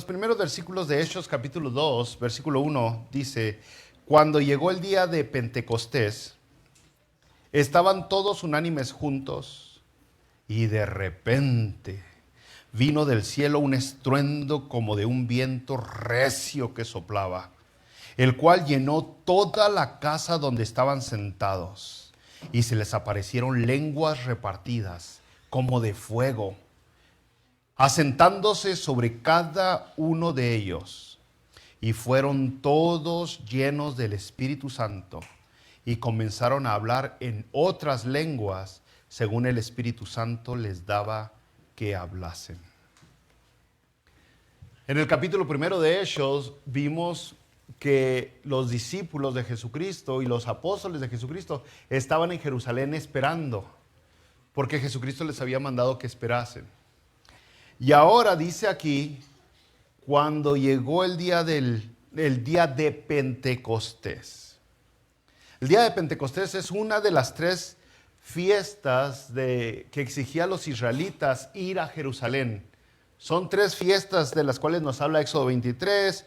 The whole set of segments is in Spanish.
primeros versículos de Hechos capítulo 2, versículo 1, dice: cuando llegó el día de Pentecostés, estaban todos unánimes juntos y de repente vino del cielo un estruendo como de un viento recio que soplaba, el cual llenó toda la casa donde estaban sentados, y se les aparecieron lenguas repartidas como de fuego, asentándose sobre cada uno de ellos. Y fueron todos llenos del Espíritu Santo y comenzaron a hablar en otras lenguas según el Espíritu Santo les daba que hablasen. En el capítulo primero de Hechos vimos que los discípulos de Jesucristo y los apóstoles de Jesucristo estaban en Jerusalén esperando, porque Jesucristo les había mandado que esperasen. Y ahora dice aquí, cuando llegó el día de Pentecostés. El día de Pentecostés es una de las 3 fiestas que exigía a los israelitas ir a Jerusalén. Son 3 fiestas de las cuales nos habla Éxodo 23,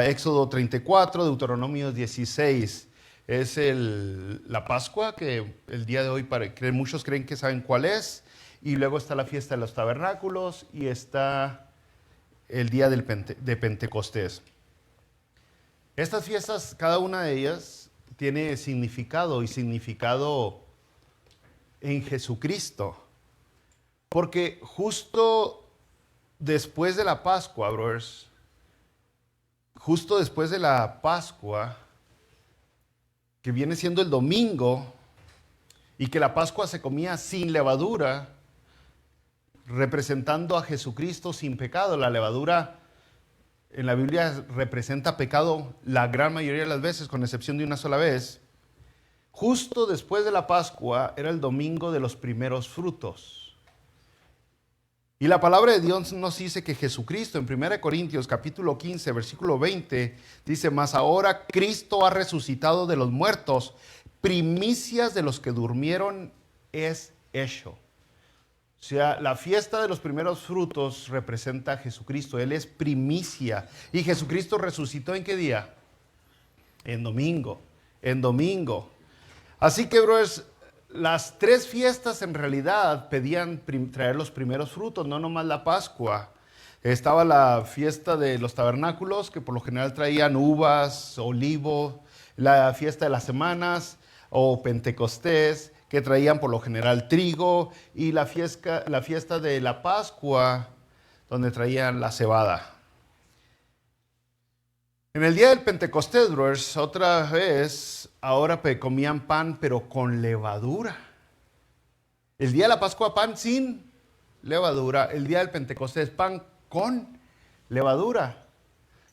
Éxodo 34, Deuteronomio 16. Es la Pascua, que el día de hoy muchos creen que saben cuál es. Y luego está la fiesta de los tabernáculos y está el día de Pentecostés. Estas fiestas, cada una de ellas tiene significado, y significado en Jesucristo. Porque justo después de la Pascua, brothers, justo después de la Pascua, que viene siendo el domingo, y que la Pascua se comía sin levadura, representando a Jesucristo sin pecado. La levadura en la Biblia representa pecado la gran mayoría de las veces, con excepción de una sola vez. Justo después de la Pascua era el domingo de los primeros frutos. Y la palabra de Dios nos dice que Jesucristo, en 1 Corintios capítulo 15, versículo 20, dice: mas ahora Cristo ha resucitado de los muertos, primicias de los que durmieron es hecho. O sea, la fiesta de los primeros frutos representa a Jesucristo. Él es primicia. ¿Y Jesucristo resucitó en qué día? En domingo. En domingo. Así que, brothers, las 3 fiestas en realidad pedían traer los primeros frutos, no nomás la Pascua. Estaba la fiesta de los tabernáculos, que por lo general traían uvas, olivo. La fiesta de las semanas o Pentecostés, que traían por lo general trigo, y la fiesta de la Pascua, donde traían la cebada. En el día del Pentecostés, brothers, otra vez, ahora comían pan, pero con levadura. El día de la Pascua, pan sin levadura. El día del Pentecostés, pan con levadura.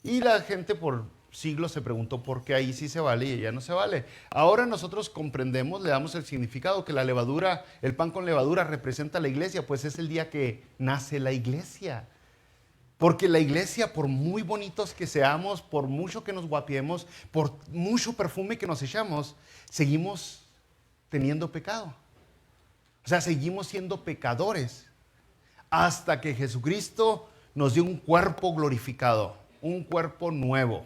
Y la gente por siglos se preguntó por qué ahí sí se vale y allá no se vale. Ahora nosotros comprendemos, le damos el significado, que la levadura, el pan con levadura representa la iglesia, pues es el día que nace la iglesia. Porque la iglesia, por muy bonitos que seamos, por mucho que nos guapiemos, por mucho perfume que nos echamos, seguimos teniendo pecado. O sea, seguimos siendo pecadores hasta que Jesucristo nos dio un cuerpo glorificado, un cuerpo nuevo.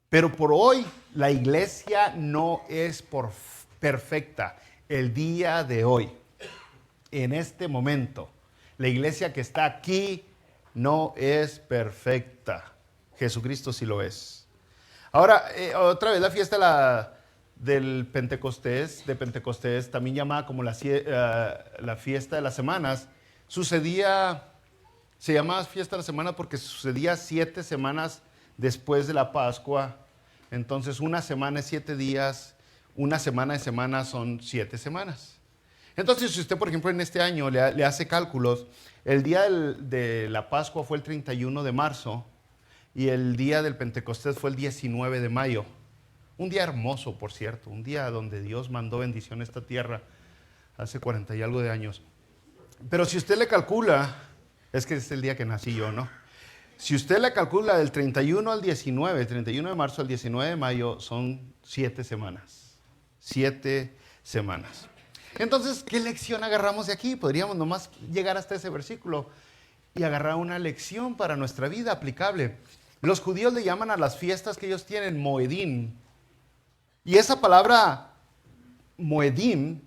Pero por hoy la iglesia no es perfecta. El día de hoy, en este momento, la iglesia que está aquí no es perfecta. Jesucristo sí lo es. Ahora, otra vez la fiesta del Pentecostés, también llamada como la fiesta de las semanas, se llamaba fiesta de la semana porque sucedía 7 semanas después de la Pascua. Entonces, una semana es 7 días, una semana de semana son 7 semanas. Entonces, si usted, por ejemplo, en este año le hace cálculos, el día de la Pascua fue el 31 de marzo y el día del Pentecostés fue el 19 de mayo. Un día hermoso, por cierto, un día donde Dios mandó bendición a esta tierra hace 40 y algo de años. Pero si usted le calcula, es que es el día que nací yo, ¿no? Si usted le calcula del 31 al 19, 31 de marzo al 19 de mayo, son 7 semanas. 7 semanas. Entonces, ¿qué lección agarramos de aquí? Podríamos nomás llegar hasta ese versículo. y agarrar una lección para nuestra vida aplicable. Los judíos le llaman a las fiestas que ellos tienen Moedim. Y esa palabra Moedim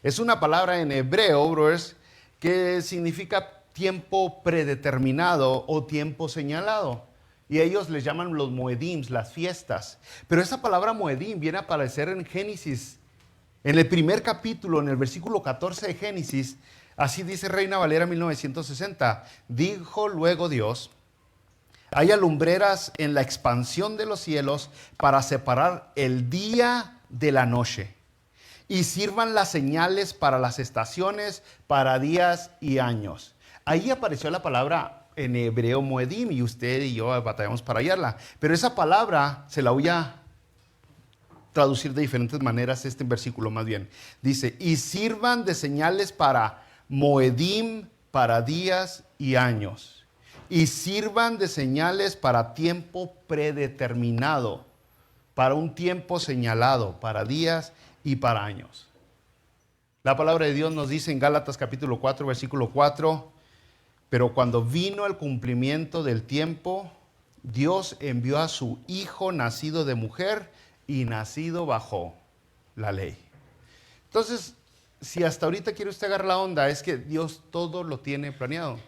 es una palabra en hebreo, brothers, que significa tiempo predeterminado o tiempo señalado. Y ellos les llaman los Moedims, las fiestas. Pero esa palabra Moedim viene a aparecer en Génesis, en el primer capítulo, en el versículo 14 de Génesis. Así dice Reina Valera 1960. Dijo luego Dios: haya lumbreras en la expansión de los cielos para separar el día de la noche, y sirvan las señales para las estaciones, para días y años. Ahí apareció la palabra en hebreo Moedim, y usted y yo batallamos para hallarla. Pero esa palabra se la voy a traducir de diferentes maneras, este versículo más bien. Dice, y sirvan de señales para Moedim, para días y años. Y sirvan de señales para tiempo predeterminado, para un tiempo señalado, para días y para años. La palabra de Dios nos dice en Gálatas capítulo 4, versículo 4, pero cuando vino el cumplimiento del tiempo, Dios envió a su Hijo nacido de mujer y nacido bajo la ley. Entonces, si hasta ahorita quiere usted agarrar la onda, es que Dios todo lo tiene planeado.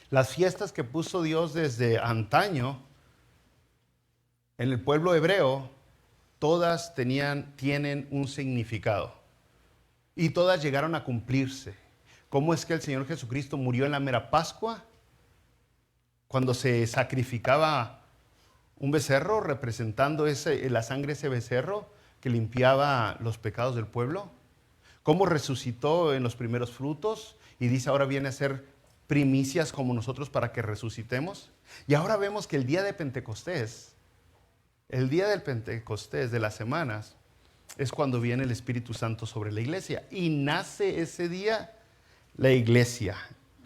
Las fiestas que puso Dios desde antaño en el pueblo hebreo, todas tienen un significado y todas llegaron a cumplirse. ¿Cómo es que el Señor Jesucristo murió en la mera Pascua? Cuando se sacrificaba un becerro representando la sangre de ese becerro que limpiaba los pecados del pueblo. ¿Cómo resucitó en los primeros frutos? Y dice, ahora viene a ser primicias como nosotros para que resucitemos. Y ahora vemos que el día de Pentecostés, el día del Pentecostés de las semanas, es cuando viene el Espíritu Santo sobre la iglesia. Y nace ese día la iglesia.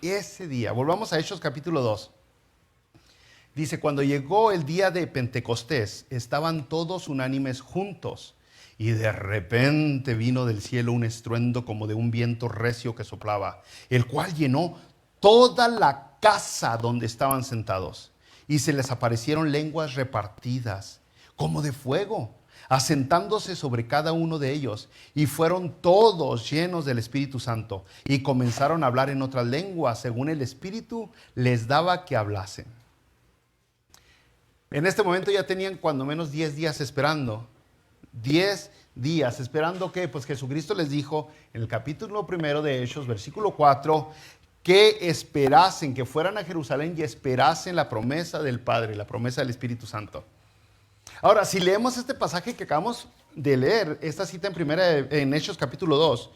Ese día. Volvamos a Hechos capítulo 2. Dice, cuando llegó el día de Pentecostés, estaban todos unánimes juntos. Y de repente vino del cielo un estruendo como de un viento recio que soplaba, el cual llenó toda la casa donde estaban sentados. Y se les aparecieron lenguas repartidas, como de fuego, asentándose sobre cada uno de ellos. Y fueron todos llenos del Espíritu Santo. Y comenzaron a hablar en otras lenguas, según el Espíritu les daba que hablasen. En este momento ya tenían cuando menos 10 días esperando. 10 días, ¿esperando qué? Pues Jesucristo les dijo en el capítulo 1 de Hechos, versículo 4, que esperasen, que fueran a Jerusalén y esperasen la promesa del Padre, la promesa del Espíritu Santo. Ahora, si leemos este pasaje que acabamos de leer, esta cita en Hechos capítulo 2,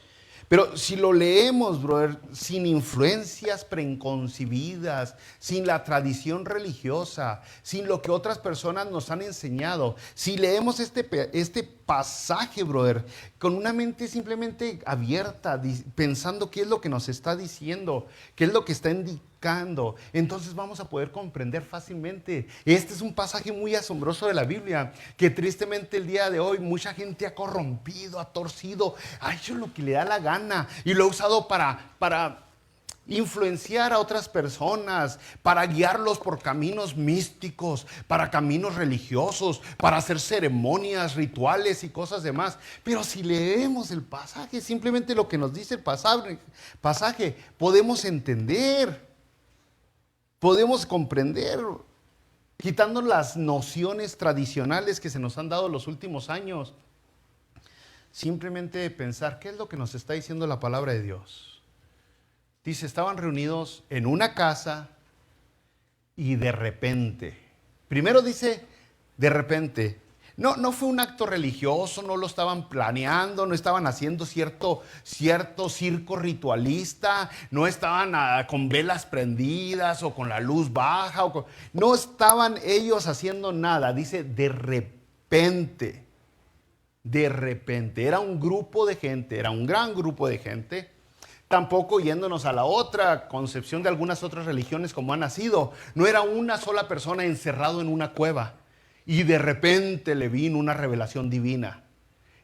pero si lo leemos, brother, sin influencias preconcebidas, sin la tradición religiosa, sin lo que otras personas nos han enseñado, si leemos este pasaje, brother, con una mente simplemente abierta, pensando qué es lo que nos está diciendo, qué es lo que está indicando, entonces vamos a poder comprender fácilmente. Este es un pasaje muy asombroso de la Biblia, que tristemente el día de hoy mucha gente ha corrompido, ha torcido, ha hecho lo que le da la gana y lo ha usado para influenciar a otras personas, para guiarlos por caminos místicos, para caminos religiosos, para hacer ceremonias, rituales y cosas demás. Pero si leemos el pasaje, simplemente lo que nos dice el pasaje, podemos entender, podemos comprender, quitando las nociones tradicionales que se nos han dado los últimos años. Simplemente pensar, ¿qué es lo que nos está diciendo la palabra de Dios? Dice, estaban reunidos en una casa y de repente. Primero dice, de repente. No fue un acto religioso, no lo estaban planeando, no estaban haciendo cierto circo ritualista, no estaban con velas prendidas o con la luz baja. No estaban ellos haciendo nada, dice, de repente. De repente. Era un grupo de gente, era un gran grupo de gente. Tampoco yéndonos a la otra concepción de algunas otras religiones como ha nacido. No era una sola persona encerrado en una cueva y de repente le vino una revelación divina.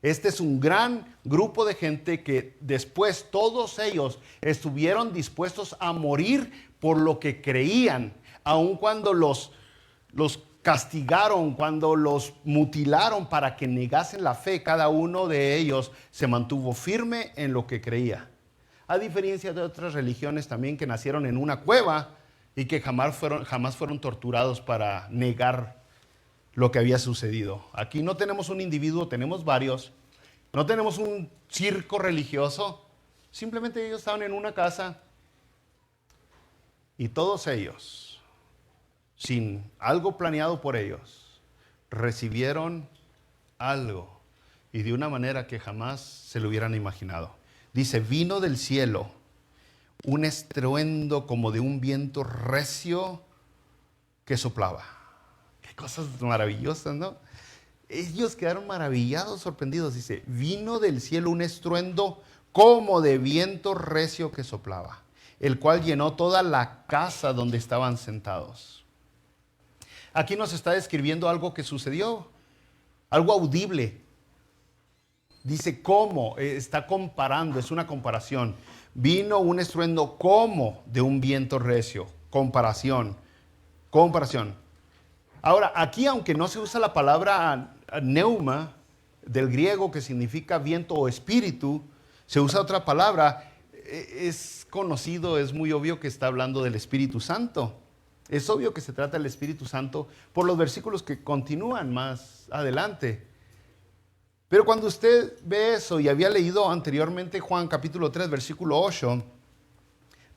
Este es un gran grupo de gente que después todos ellos estuvieron dispuestos a morir por lo que creían, aun cuando los castigaron, cuando los mutilaron para que negasen la fe, cada uno de ellos se mantuvo firme en lo que creía. A diferencia de otras religiones también que nacieron en una cueva y que jamás fueron torturados para negar lo que había sucedido. Aquí no tenemos un individuo, tenemos varios. No tenemos un circo religioso. Simplemente ellos estaban en una casa y todos ellos, sin algo planeado por ellos, recibieron algo y de una manera que jamás se lo hubieran imaginado. Dice, vino del cielo un estruendo como de un viento recio que soplaba. Qué cosas maravillosas, ¿no? Ellos quedaron maravillados, sorprendidos. Dice, vino del cielo un estruendo como de viento recio que soplaba, el cual llenó toda la casa donde estaban sentados. Aquí nos está describiendo algo que sucedió, algo audible. Dice cómo, está comparando, es una comparación. Vino un estruendo como de un viento recio. Comparación. Ahora, aquí aunque no se usa la palabra neuma, del griego que significa viento o espíritu, se usa otra palabra. Es conocido, es muy obvio que está hablando del Espíritu Santo. Es obvio que se trata del Espíritu Santo por los versículos que continúan más adelante. Pero cuando usted ve eso, y había leído anteriormente Juan capítulo 3, versículo 8,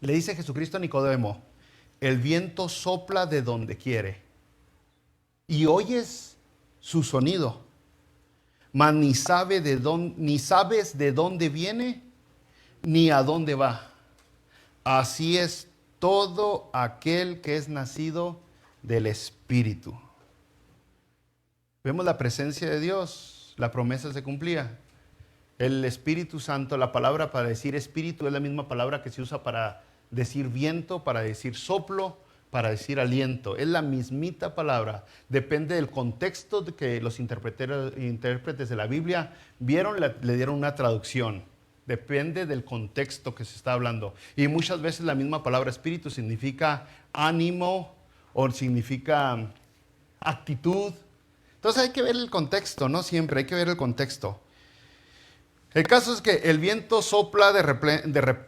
le dice Jesucristo a Nicodemo, el viento sopla de donde quiere, y oyes su sonido, mas ni sabes de dónde viene, ni a dónde va. Así es todo aquel que es nacido del Espíritu. Vemos la presencia de Dios. La promesa se cumplía. El Espíritu Santo, la palabra para decir espíritu es la misma palabra que se usa para decir viento, para decir soplo, para decir aliento. Es la mismita palabra. Depende del contexto de que los intérpretes de la Biblia vieron, le dieron una traducción. Depende del contexto que se está hablando. Y muchas veces la misma palabra espíritu significa ánimo o significa actitud. Entonces hay que ver el contexto, no siempre, hay que ver el contexto. El caso es que el viento sopla de repente,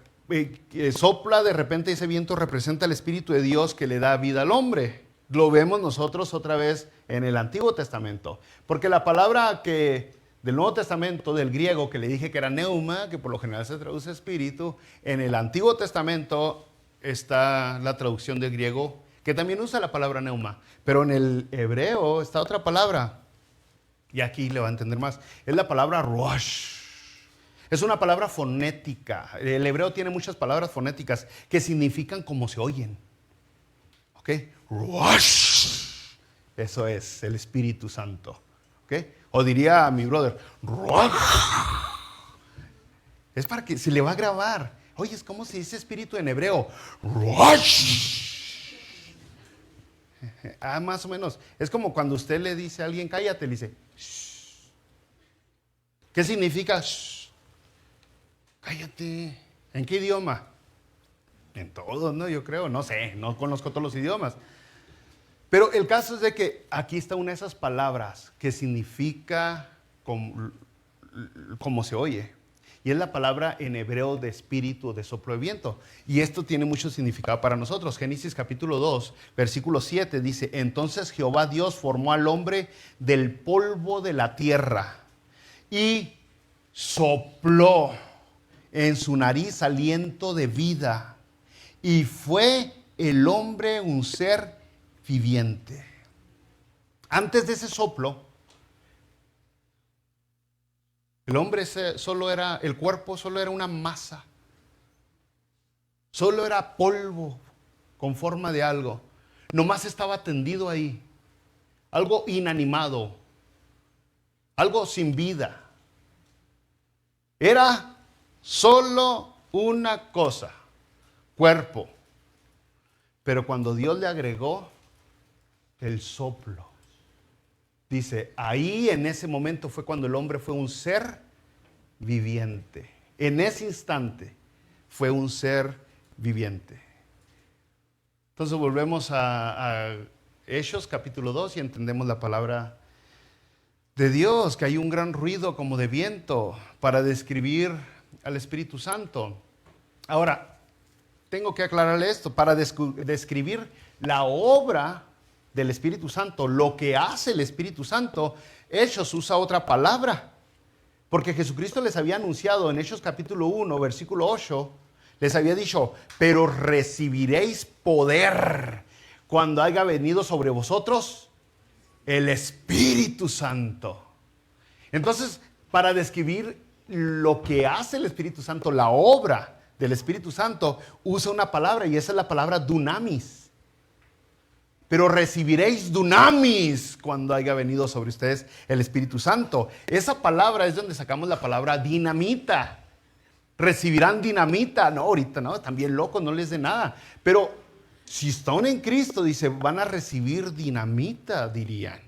ese viento representa el Espíritu de Dios que le da vida al hombre. Lo vemos nosotros otra vez en el Antiguo Testamento. Porque la palabra del Nuevo Testamento, del griego, que le dije que era neuma, que por lo general se traduce espíritu, en el Antiguo Testamento está la traducción del griego, que también usa la palabra neuma, pero en el hebreo está otra palabra, y aquí le va a entender más, es la palabra ruach. Es una palabra fonética. El hebreo tiene muchas palabras fonéticas que significan como se oyen. ¿Ok? Ruach. Eso es el Espíritu Santo. ¿Ok? O diría a mi brother, ruach. Es para que se le va a grabar. Oye, ¿cómo se dice espíritu en hebreo? Ruach. Más o menos. Es como cuando usted le dice a alguien, cállate, le dice, shh. ¿Qué significa shh? Cállate. ¿En qué idioma? En todos, ¿no? Yo creo, no sé, no conozco todos los idiomas. Pero el caso es de que aquí está una de esas palabras que significa como se oye. Y es la palabra en hebreo de espíritu, de soplo de viento. Y esto tiene mucho significado para nosotros. Génesis capítulo 2, versículo 7 dice, entonces Jehová Dios formó al hombre del polvo de la tierra y sopló en su nariz aliento de vida. Y fue el hombre un ser viviente. Antes de ese soplo, el cuerpo solo era una masa. Solo era polvo con forma de algo. Nomás estaba tendido ahí. Algo inanimado. Algo sin vida. Era solo una cosa. Cuerpo. Pero cuando Dios le agregó el soplo, dice, ahí en ese momento fue cuando el hombre fue un ser viviente. En ese instante fue un ser viviente. Entonces volvemos a Hechos capítulo 2 y entendemos la palabra de Dios, que hay un gran ruido como de viento para describir al Espíritu Santo. Ahora, tengo que aclararle esto, para describir la obra del Espíritu Santo, lo que hace el Espíritu Santo, Hechos usa otra palabra, porque Jesucristo les había anunciado en Hechos capítulo 1, versículo 8, les había dicho, pero recibiréis poder cuando haya venido sobre vosotros el Espíritu Santo. Entonces, para describir lo que hace el Espíritu Santo, la obra del Espíritu Santo, usa una palabra y esa es la palabra dunamis. Pero recibiréis dunamis cuando haya venido sobre ustedes el Espíritu Santo. Esa palabra es donde sacamos la palabra dinamita. Recibirán dinamita. No, ahorita no, están bien locos, no les dé nada. Pero si están en Cristo, dice, van a recibir dinamita, dirían.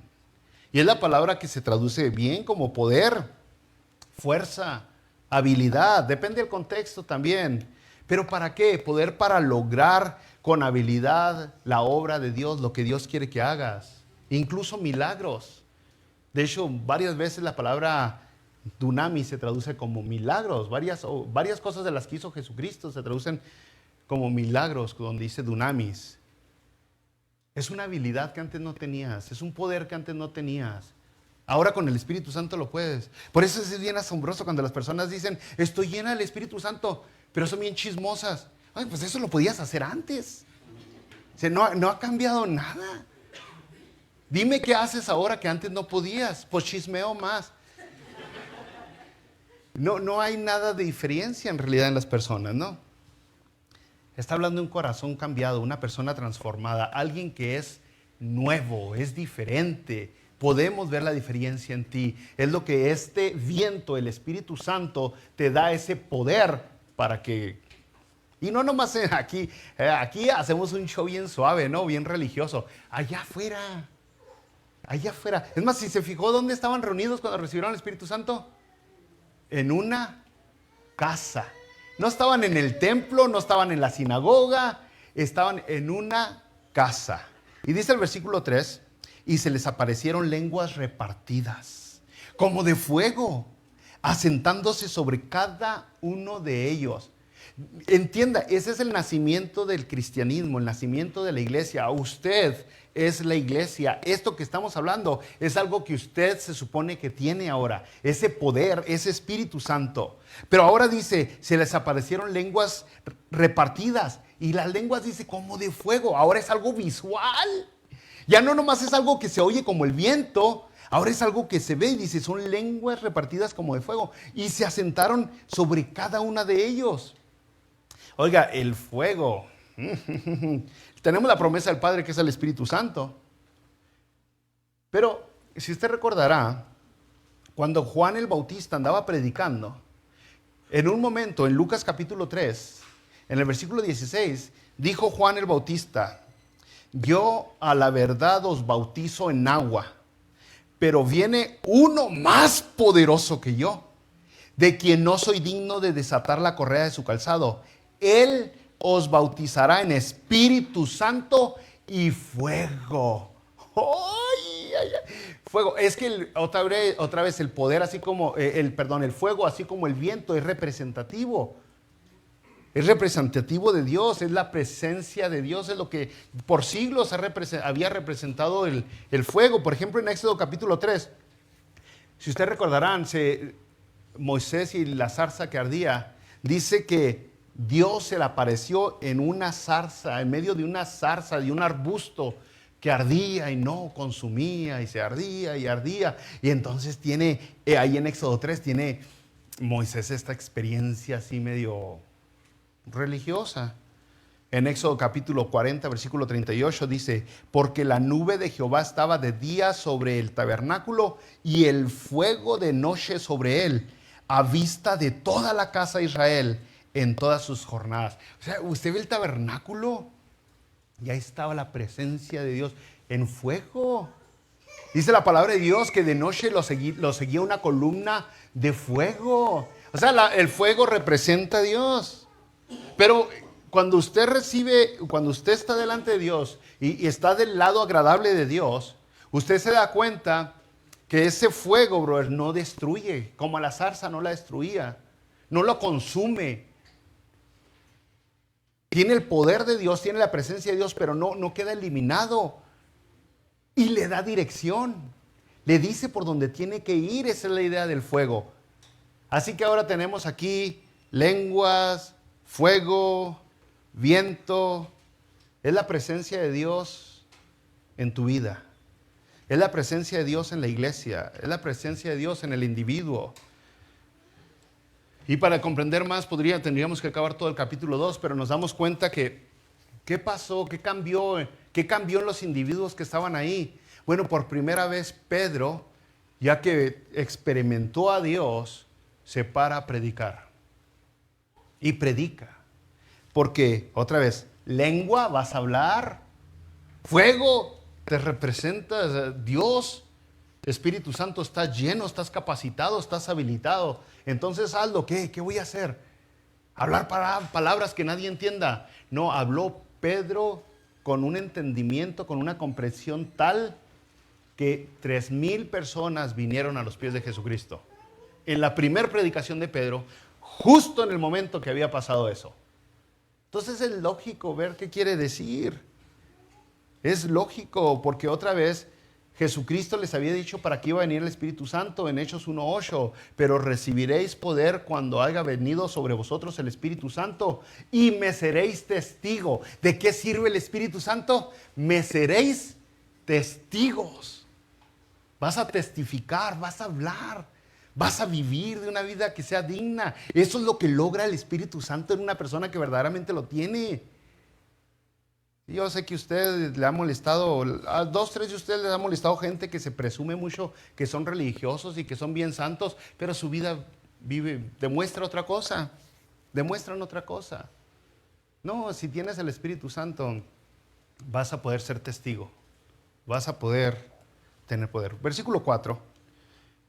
Y es la palabra que se traduce bien como poder, fuerza, habilidad. Depende del contexto también. ¿Pero para qué? Poder para lograr con habilidad la obra de Dios, lo que Dios quiere que hagas. Incluso milagros. De hecho, varias veces la palabra dunamis se traduce como milagros. Varias cosas de las que hizo Jesucristo se traducen como milagros, donde dice dunamis. Es una habilidad que antes no tenías, es un poder que antes no tenías. Ahora con el Espíritu Santo lo puedes. Por eso es bien asombroso cuando las personas dicen, estoy llena del Espíritu Santo, pero son bien chismosas. Ay, pues eso lo podías hacer antes. O sea, no ha cambiado nada. Dime qué haces ahora que antes no podías. Pues chismeo más. No hay nada de diferencia en realidad en las personas, ¿no? Está hablando de un corazón cambiado, una persona transformada, alguien que es nuevo, es diferente. Podemos ver la diferencia en ti. Es lo que este viento, el Espíritu Santo, te da ese poder para que... Y no nomás aquí hacemos un show bien suave, ¿no? Bien religioso. Allá afuera. Es más, si se fijó dónde estaban reunidos cuando recibieron el Espíritu Santo. En una casa. No estaban en el templo, no estaban en la sinagoga, estaban en una casa. Y dice el versículo 3, y se les aparecieron lenguas repartidas, como de fuego, asentándose sobre cada uno de ellos. Entienda, ese es el nacimiento del cristianismo, el nacimiento de la iglesia. Usted es la iglesia. Esto que estamos hablando es algo que usted se supone que tiene ahora. Ese poder, ese Espíritu Santo. Pero ahora dice, se les aparecieron lenguas repartidas. Y las lenguas dice como de fuego. Ahora es algo visual. Ya no nomás es algo que se oye como el viento. Ahora es algo que se ve y dice, son lenguas repartidas como de fuego. Y se asentaron sobre cada una de ellos. Oiga, el fuego. Tenemos la promesa del Padre que es el Espíritu Santo. Pero si usted recordará, cuando Juan el Bautista andaba predicando, en un momento en Lucas capítulo 3, en el versículo 16, dijo Juan el Bautista, yo a la verdad os bautizo en agua, pero viene uno más poderoso que yo, de quien no soy digno de desatar la correa de su calzado. Él os bautizará en Espíritu Santo y fuego. ¡Ay, ay, ay! Fuego. Es que otra vez el poder, así como el fuego, así como el viento, es representativo. Es representativo de Dios, es la presencia de Dios, es lo que por siglos había representado el fuego. Por ejemplo, en Éxodo capítulo 3, si ustedes recordarán, Moisés y la zarza que ardía, dice que Dios se le apareció en una zarza, en medio de una zarza, de un arbusto que ardía y no consumía y se ardía y ardía. Y entonces ahí en Éxodo 3 tiene Moisés esta experiencia así medio religiosa. En Éxodo capítulo 40, versículo 38 dice, porque la nube de Jehová estaba de día sobre el tabernáculo y el fuego de noche sobre él, a vista de toda la casa de Israel en todas sus jornadas. O sea, usted ve el tabernáculo y ahí estaba la presencia de Dios en fuego. Dice la palabra de Dios que de noche lo seguía una columna de fuego. O sea, el fuego representa a Dios. Pero cuando usted recibe, cuando usted está delante de Dios y está del lado agradable de Dios, usted se da cuenta que ese fuego, brother, no destruye, como a la zarza no la destruía, no lo consume. Tiene el poder de Dios, tiene la presencia de Dios, pero no queda eliminado. Y le da dirección. Le dice por dónde tiene que ir. Esa es la idea del fuego. Así que ahora tenemos aquí lenguas, fuego, viento. Es la presencia de Dios en tu vida. Es la presencia de Dios en la iglesia. Es la presencia de Dios en el individuo. Y para comprender más tendríamos que acabar todo el capítulo 2, pero nos damos cuenta que ¿qué pasó? ¿Qué cambió? ¿Qué cambió en los individuos que estaban ahí? Bueno, por primera vez Pedro, ya que experimentó a Dios, se para a predicar. Y predica. Porque, otra vez, lengua, vas a hablar. Fuego, te representa Dios. Espíritu Santo, estás lleno, estás capacitado, estás habilitado. Entonces hazlo. ¿Qué voy a hacer? ¿Hablar palabras que nadie entienda? No, habló Pedro con un entendimiento, con una comprensión tal que 3,000 personas vinieron a los pies de Jesucristo. En la primera predicación de Pedro, justo en el momento que había pasado eso. Entonces es lógico ver qué quiere decir. Es lógico porque otra vez Jesucristo les había dicho para qué iba a venir el Espíritu Santo en Hechos 1:8, pero recibiréis poder cuando haya venido sobre vosotros el Espíritu Santo y me seréis testigo. ¿De qué sirve el Espíritu Santo? Me seréis testigos. Vas a testificar, vas a hablar, vas a vivir de una vida que sea digna. Eso es lo que logra el Espíritu Santo en una persona que verdaderamente lo tiene. Yo sé que usted le ha molestado, a 2, 3 de ustedes les ha molestado gente que se presume mucho que son religiosos y que son bien santos, pero su vida demuestran otra cosa. No, si tienes el Espíritu Santo, vas a poder ser testigo, vas a poder tener poder. Versículo 4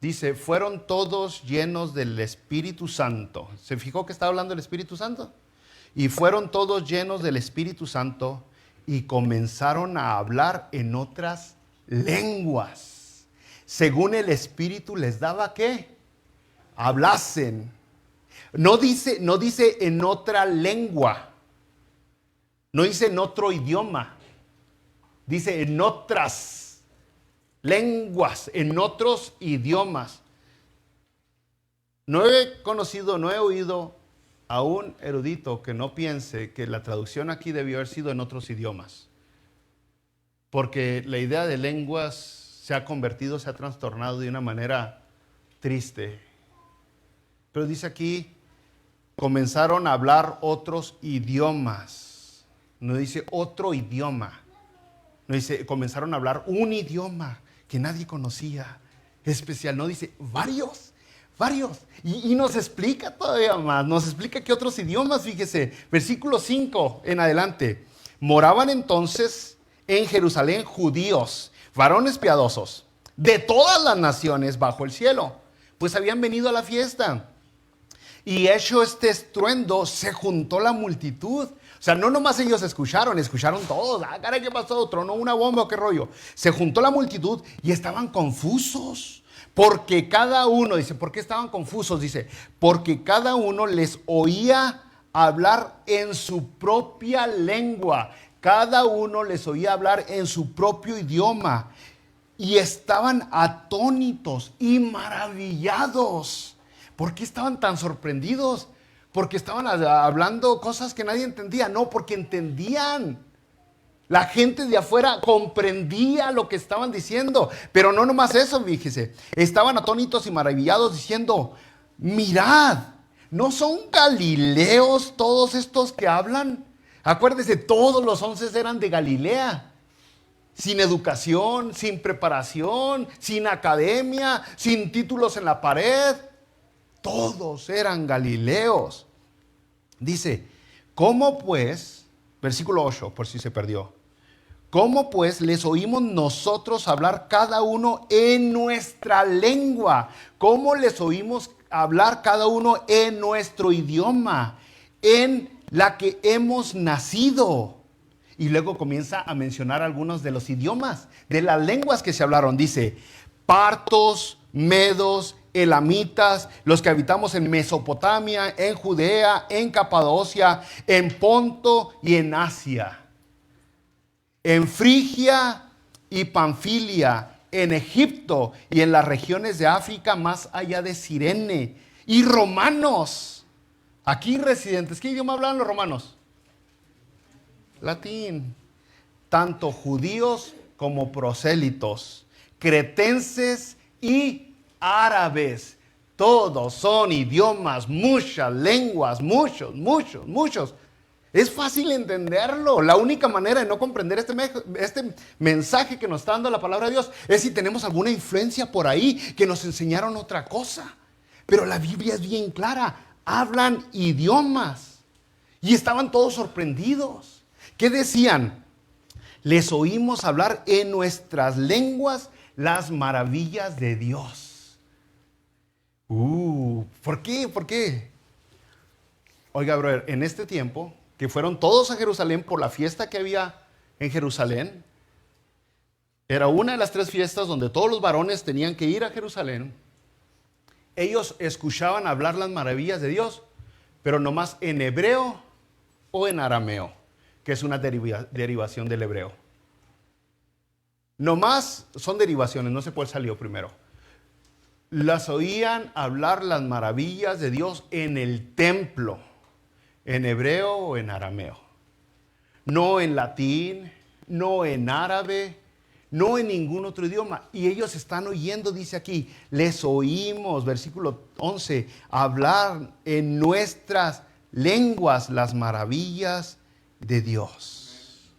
dice, fueron todos llenos del Espíritu Santo. ¿Se fijó que estaba hablando del Espíritu Santo? Y fueron todos llenos del Espíritu Santo y comenzaron a hablar en otras lenguas, según el Espíritu les daba ¿qué? Hablasen. No dice en otra lengua, no dice en otro idioma, dice en otras lenguas, en otros idiomas. No he oído a un erudito que no piense que la traducción aquí debió haber sido en otros idiomas. Porque la idea de lenguas se ha trastornado de una manera triste. Pero dice aquí, comenzaron a hablar otros idiomas. No dice otro idioma. No dice, comenzaron a hablar un idioma que nadie conocía, especial. No dice, varios. Y nos explica todavía más, nos explica que otros idiomas, fíjese, versículo 5 en adelante. Moraban entonces en Jerusalén judíos, varones piadosos, de todas las naciones bajo el cielo, pues habían venido a la fiesta. Y hecho este estruendo, se juntó la multitud. O sea, no nomás ellos escucharon todos. Ah, caray, ¿qué pasó? ¿Tronó una bomba o qué rollo? Se juntó la multitud y estaban confusos. Porque cada uno, dice, ¿por qué estaban confusos? Dice, porque cada uno les oía hablar en su propia lengua. Cada uno les oía hablar en su propio idioma. Y estaban atónitos y maravillados. ¿Por qué estaban tan sorprendidos? Porque estaban hablando cosas que nadie entendía. No, porque entendían. La gente de afuera comprendía lo que estaban diciendo. Pero no nomás eso, fíjese. Estaban atónitos y maravillados diciendo, mirad, ¿no son galileos todos estos que hablan? Acuérdese, todos los 11 eran de Galilea. Sin educación, sin preparación, sin academia, sin títulos en la pared. Todos eran galileos. Dice, ¿cómo pues? Versículo 8, por si se perdió. ¿Cómo pues les oímos nosotros hablar cada uno en nuestra lengua? ¿Cómo les oímos hablar cada uno en nuestro idioma? En la que hemos nacido. Y luego comienza a mencionar algunos de los idiomas, de las lenguas que se hablaron. Dice, partos, medos, elamitas, los que habitamos en Mesopotamia, en Judea, en Capadocia, en Ponto y en Asia, en Frigia y Panfilia, en Egipto y en las regiones de África más allá de Cirene, y romanos, aquí residentes. ¿Qué idioma hablaban los romanos? Latín. Tanto judíos como prosélitos, cretenses y árabes. Todos son idiomas, muchas lenguas, muchos. Es fácil entenderlo. La única manera de no comprender este mensaje que nos está dando la palabra de Dios es si tenemos alguna influencia por ahí que nos enseñaron otra cosa. Pero la Biblia es bien clara. Hablan idiomas. Y estaban todos sorprendidos. ¿Qué decían? Les oímos hablar en nuestras lenguas las maravillas de Dios. ¿Por qué? ¿Por qué? Oiga, brother, en este tiempo que fueron todos a Jerusalén por la fiesta que había en Jerusalén, era una de las 3 fiestas donde todos los varones tenían que ir a Jerusalén. Ellos escuchaban hablar las maravillas de Dios, pero nomás en hebreo o en arameo, que es una derivación del hebreo. Nomás son derivaciones, no sé cuál salió primero. Las oían hablar las maravillas de Dios en el templo, en hebreo o en arameo. No en latín, no en árabe, no en ningún otro idioma. Y ellos están oyendo, dice aquí, les oímos, versículo 11, hablar en nuestras lenguas las maravillas de Dios.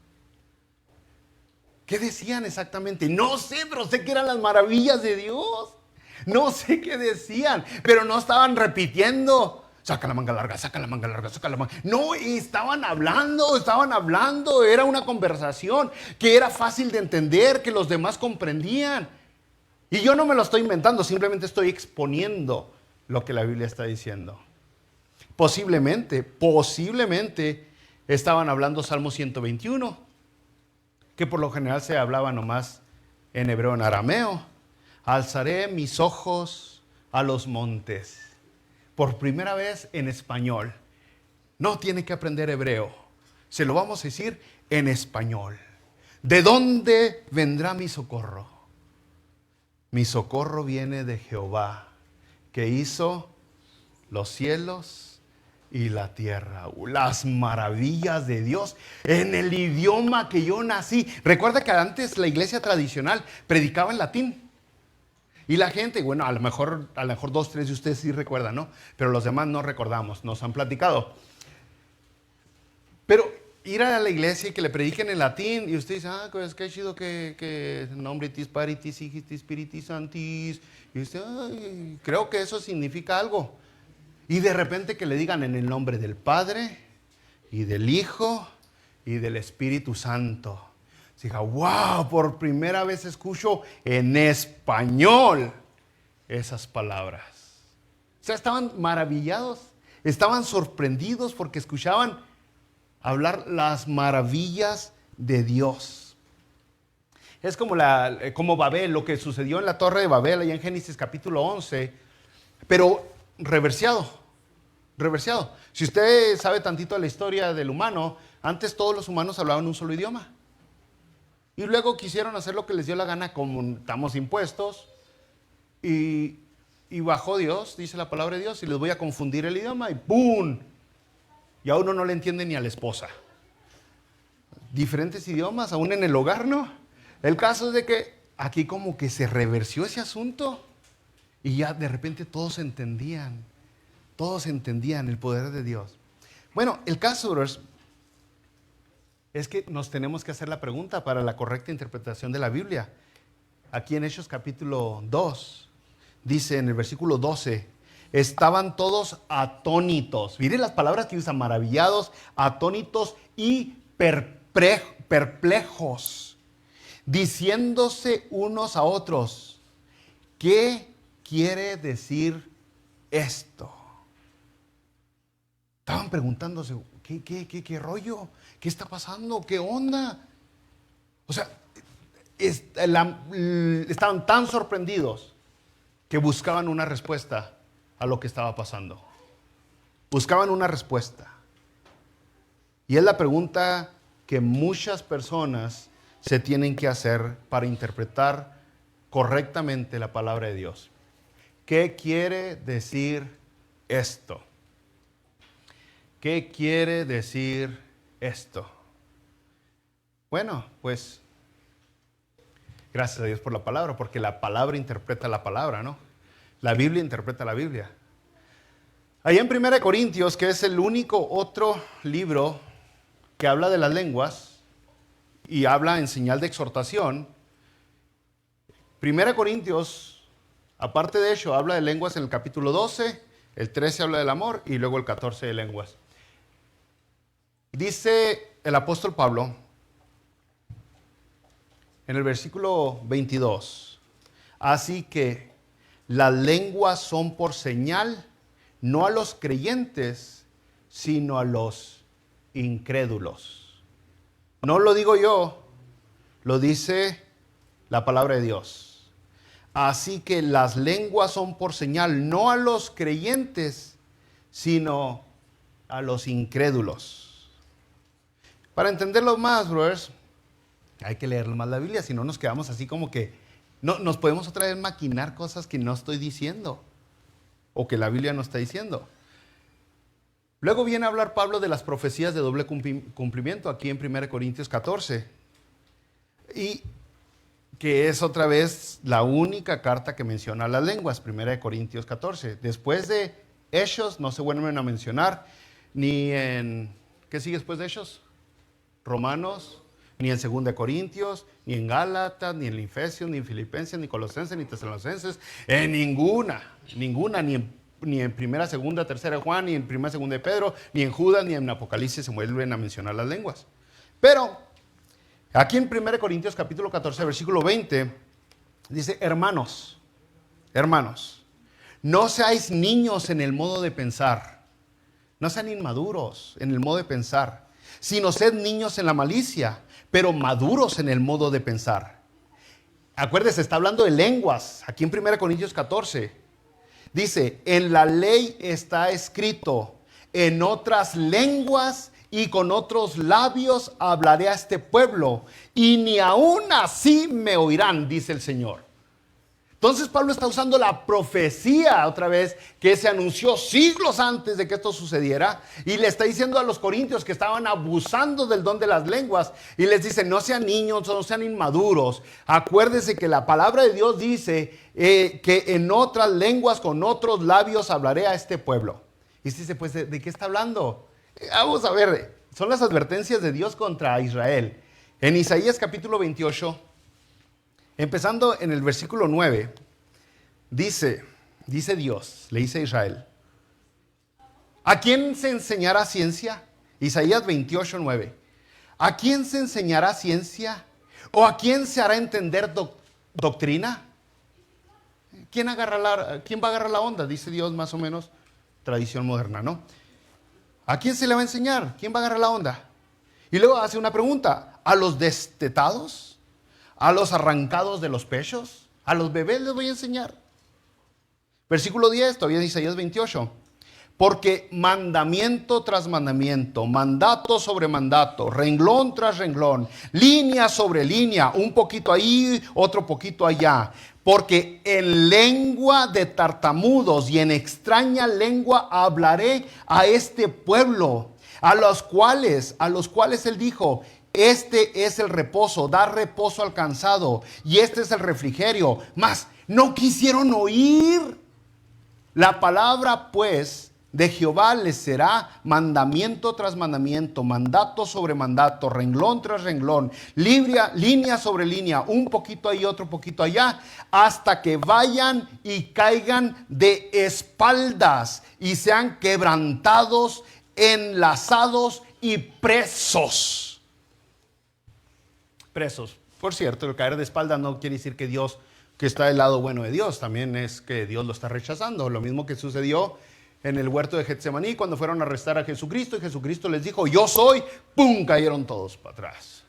¿Qué decían exactamente? No sé, pero sé que eran las maravillas de Dios. No sé qué decían, pero no estaban repitiendo. Saca la manga larga, saca la manga larga, saca la manga. No, estaban hablando. Era una conversación que era fácil de entender, que los demás comprendían. Y yo no me lo estoy inventando, simplemente estoy exponiendo lo que la Biblia está diciendo. Posiblemente estaban hablando Salmo 121, que por lo general se hablaba nomás en hebreo, en arameo. Alzaré mis ojos a los montes. Por primera vez en español. No tiene que aprender hebreo. Se lo vamos a decir en español. ¿De dónde vendrá mi socorro? Mi socorro viene de Jehová, que hizo los cielos y la tierra. Las maravillas de Dios en el idioma que yo nací. Recuerda que antes la iglesia tradicional predicaba en latín. Y la gente, bueno, a lo mejor 2, 3 de ustedes sí recuerdan, ¿no? Pero los demás no recordamos, nos han platicado. Pero ir a la iglesia y que le prediquen en latín y usted dice, pues qué chido que nombritis, paritis, hijitis, spiritis, santis. Y usted, creo que eso significa algo. Y de repente que le digan en el nombre del Padre y del Hijo y del Espíritu Santo. Diga, wow, por primera vez escucho en español esas palabras. O sea, estaban maravillados, estaban sorprendidos porque escuchaban hablar las maravillas de Dios. Es como Babel, lo que sucedió en la Torre de Babel, allá en Génesis capítulo 11, pero reversiado. Si usted sabe tantito de la historia del humano, antes todos los humanos hablaban un solo idioma. Y luego quisieron hacer lo que les dio la gana, como estamos impuestos. Y bajó Dios, dice la palabra de Dios, y les voy a confundir el idioma. Y ¡pum! Y a uno no le entiende ni a la esposa. Diferentes idiomas, aún en el hogar, ¿no? El caso es de que aquí como que se reversió ese asunto. Y ya de repente todos entendían el poder de Dios. Bueno, el caso es que nos tenemos que hacer la pregunta para la correcta interpretación de la Biblia. Aquí en Hechos capítulo 2, dice en el versículo 12, estaban todos atónitos. Miren las palabras que usan, maravillados, atónitos y perplejos, diciéndose unos a otros, ¿qué quiere decir esto? Estaban preguntándose, ¿Qué rollo? ¿Qué está pasando? ¿Qué onda? O sea, estaban tan sorprendidos que buscaban una respuesta a lo que estaba pasando. Buscaban una respuesta. Y es la pregunta que muchas personas se tienen que hacer para interpretar correctamente la palabra de Dios. ¿Qué quiere decir esto? ¿Qué quiere decir esto? Bueno, pues gracias a Dios por la palabra, porque la palabra interpreta la palabra, ¿no? La Biblia interpreta la Biblia. Allá en 1 Corintios, que es el único otro libro que habla de las lenguas y habla en señal de exhortación, 1 Corintios, aparte de eso, habla de lenguas en el capítulo 12, el 13 habla del amor y luego el 14 de lenguas. Dice el apóstol Pablo en el versículo 22, así que las lenguas son por señal, no a los creyentes, sino a los incrédulos. No lo digo yo, lo dice la palabra de Dios. Así que las lenguas son por señal, no a los creyentes, sino a los incrédulos. Para entenderlo más, brothers, hay que leer más la Biblia, si no nos quedamos así como que no nos podemos otra vez maquinar cosas que no estoy diciendo o que la Biblia no está diciendo. Luego viene a hablar Pablo de las profecías de doble cumplimiento aquí en 1 Corintios 14. Y que es otra vez la única carta que menciona las lenguas, 1 Corintios 14. Después de Hechos no se vuelven a mencionar ni en... ¿Qué sigue después de Hechos? Romanos, ni en 2 Corintios, ni en Gálatas, ni en Efesios, ni en Filipenses, ni Colosenses, ni Tesalonicenses, en ninguna, ni en primera, segunda, tercera de Juan, ni en primera, segunda de Pedro, ni en Judas, ni en Apocalipsis se vuelven a mencionar las lenguas. Pero aquí en 1 Corintios capítulo 14, versículo 20, dice, hermanos, no seáis niños en el modo de pensar, no sean inmaduros en el modo de pensar, sino sed niños en la malicia, pero maduros en el modo de pensar. Acuérdese, está hablando de lenguas, aquí en 1 Corintios 14. Dice, en la ley está escrito, en otras lenguas y con otros labios hablaré a este pueblo, y ni aún así me oirán, dice el Señor. Entonces Pablo está usando la profecía otra vez que se anunció siglos antes de que esto sucediera y le está diciendo a los corintios que estaban abusando del don de las lenguas y les dice no sean niños, no sean inmaduros. Acuérdense que la palabra de Dios dice que en otras lenguas con otros labios hablaré a este pueblo. Y usted dice, pues ¿de qué está hablando? Vamos a ver, son las advertencias de Dios contra Israel. En Isaías capítulo 28, empezando en el versículo 9, dice Dios, le dice a Israel, ¿a quién se enseñará ciencia? Isaías 28, 9. ¿A quién se enseñará ciencia? ¿O a quién se hará entender doctrina? ¿Quién va a agarrar la onda? Dice Dios más o menos, tradición moderna, ¿no? ¿A quién se le va a enseñar? ¿Quién va a agarrar la onda? Y luego hace una pregunta, ¿a los destetados? ¿A los arrancados de los pechos? ¿A los bebés les voy a enseñar? Versículo 10, todavía en Isaías 28. Porque mandamiento tras mandamiento, mandato sobre mandato, renglón tras renglón, línea sobre línea, un poquito ahí, otro poquito allá. Porque en lengua de tartamudos y en extraña lengua hablaré a este pueblo, a los cuales él dijo, este es el reposo, dar reposo al cansado, y este es el refrigerio. Mas no quisieron oír. La palabra pues de Jehová les será mandamiento tras mandamiento, mandato sobre mandato, renglón tras renglón, línea sobre línea, un poquito ahí, otro poquito allá, hasta que vayan y caigan de espaldas y sean quebrantados, enlazados y presos. Por cierto, el caer de espalda no quiere decir que Dios, que está del lado bueno de Dios, también es que Dios lo está rechazando. Lo mismo que sucedió en el huerto de Getsemaní cuando fueron a arrestar a Jesucristo y Jesucristo les dijo, yo soy, ¡pum!, cayeron todos para atrás.